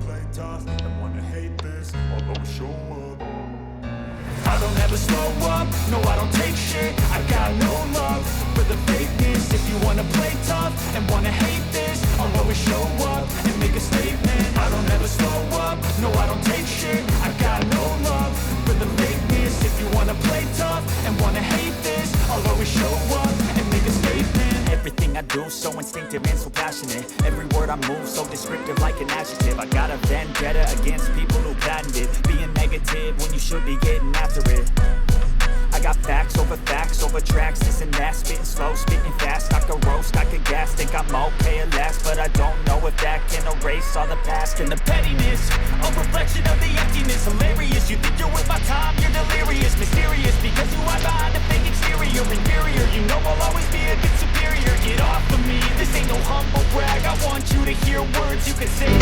play tough and wanna hate this, I'll always show up. I don't ever slow up, no I don't take shit. I got no love for the fakeness. If you wanna play tough and wanna hate this, I'll always show up and make a statement. I don't ever slow up, no I don't take shit. I got no love for the fakeness. If you wanna play tough and wanna hate this, I'll always show up and make a statement. Everything I do so instinctive and so passionate. Every word I move so descriptive like an adjective. I got a vendetta against people who patented being negative when you should be getting after it. I got facts over tracks, this and that. Spitting slow, spitting fast, I could roast, I could gas. Think I'm okay at last, but I don't know if that can erase all the past. And the pettiness, a reflection of the emptiness. Hilarious, you think you're worth my time, you're delirious.